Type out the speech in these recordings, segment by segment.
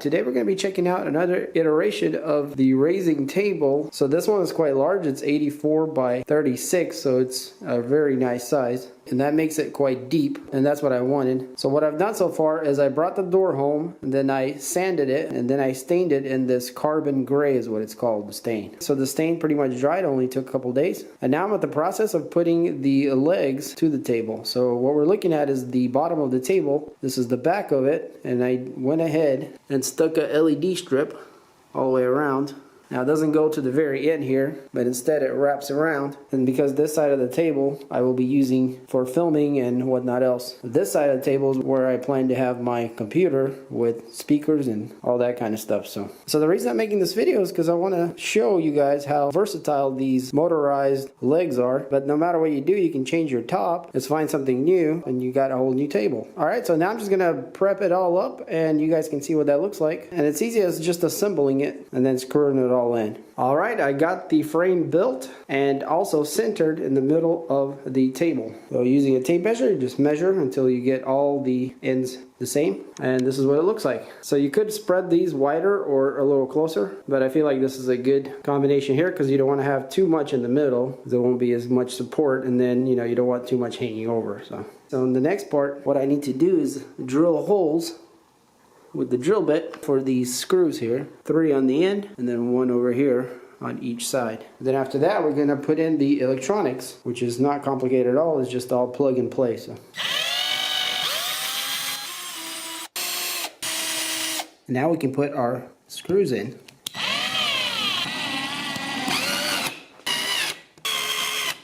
Today we're going to be checking out another iteration of the raising table. So this one is quite large. It's 84 by 36, so it's a very nice size. And that makes it quite deep, and that's what I wanted. So what I've done so far is I brought the door home, and then I sanded it, and then I stained it in this carbon gray is what it's called, the stain. So the stain pretty much dried, only took a couple days. And now I'm at the process of putting the legs to the table. So what we're looking at is the bottom of the table. This is the back of it, and I went ahead and stuck a LED strip all the way around. Now it doesn't go to the very end here, but instead it wraps around. And because this side of the table I will be using for filming and whatnot else. This side of the table is where I plan to have my computer with speakers and all that kind of stuff. So the reason I'm making this video is because I want to show you guys how versatile these motorized legs are. But no matter what you do, you can change your top. Let's find something new and you got a whole new table. Alright, so now I'm just going to prep it all up and you guys can see what that looks like. And it's easy as just assembling it and then screwing it all in. Alright, I got the frame built and also centered in the middle of the table. So using a tape measure, you just measure until you get all the ends the same, and this is what it looks like. So you could spread these wider or a little closer, but I feel like this is a good combination here because you don't want to have too much in the middle. There won't be as much support, and then you don't want too much hanging over. So in the next part, what I need to do is drill holes with the drill bit for these screws here, 3 on the end and then 1 over here on each side. Then after that we're going to put in the electronics, which is not complicated at all. It's just all plug and play. So now we can put our screws in.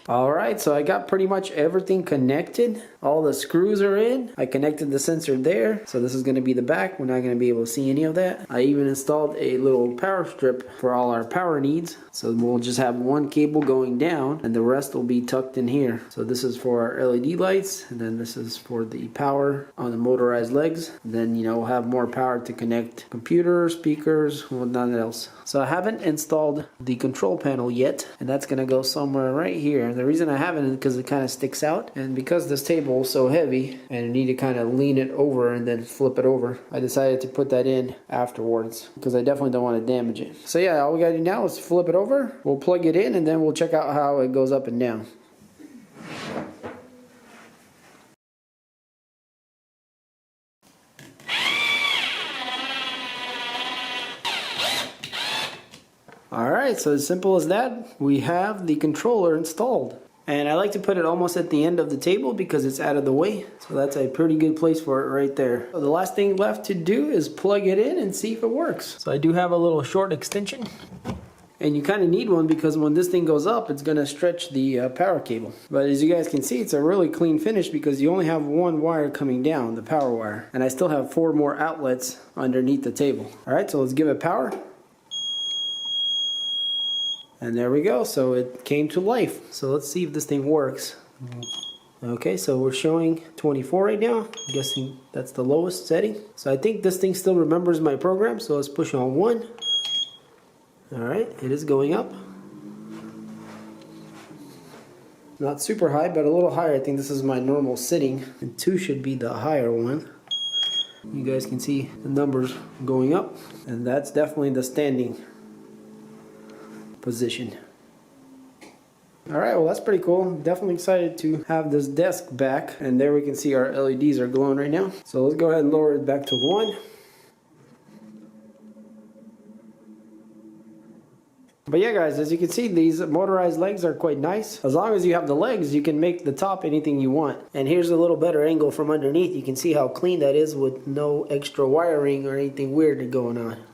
Alright, so I got pretty much everything connected. All the screws are in. I connected the sensor there. So this is going to be the back. We're not going to be able to see any of that. I even installed a little power strip for all our power needs. So we'll just have one cable going down and the rest will be tucked in here. So this is for our LED lights, and then this is for the power on the motorized legs. And then we'll have more power to connect computers, speakers, whatnot else. So I haven't installed the control panel yet, and that's going to go somewhere right here. The reason I haven't is because it kind of sticks out, and because this table is so heavy and I need to kind of lean it over and then flip it over, I decided to put that in afterwards because I definitely don't want to damage it. So yeah, all we gotta do now is flip it over, we'll plug it in, and then we'll check out how it goes up and down. Alright, so as simple as that, we have the controller installed. And I like to put it almost at the end of the table because it's out of the way. So that's a pretty good place for it right there. So the last thing left to do is plug it in and see if it works. So I do have a little short extension. And you kind of need one because when this thing goes up, it's going to stretch the power cable. But as you guys can see, it's a really clean finish because you only have one wire coming down, the power wire. And I still have 4 more outlets underneath the table. Alright, so let's give it power. And there we go, so it came to life. So let's see if this thing works. Okay, so we're showing 24 right now. I'm guessing that's the lowest setting. So I think this thing still remembers my program, so let's push on 1. Alright, it is going up. Not super high, but a little higher. I think this is my normal setting. And 2 should be the higher one. You guys can see the numbers going up. And that's definitely the standing position. Alright, well that's pretty cool. Definitely excited to have this desk back, and there we can see our LEDs are glowing right now. So let's go ahead and lower it back to 1. But yeah guys, as you can see, these motorized legs are quite nice. As long as you have the legs, you can make the top anything you want. And here's a little better angle from underneath. You can see how clean that is with no extra wiring or anything weird going on.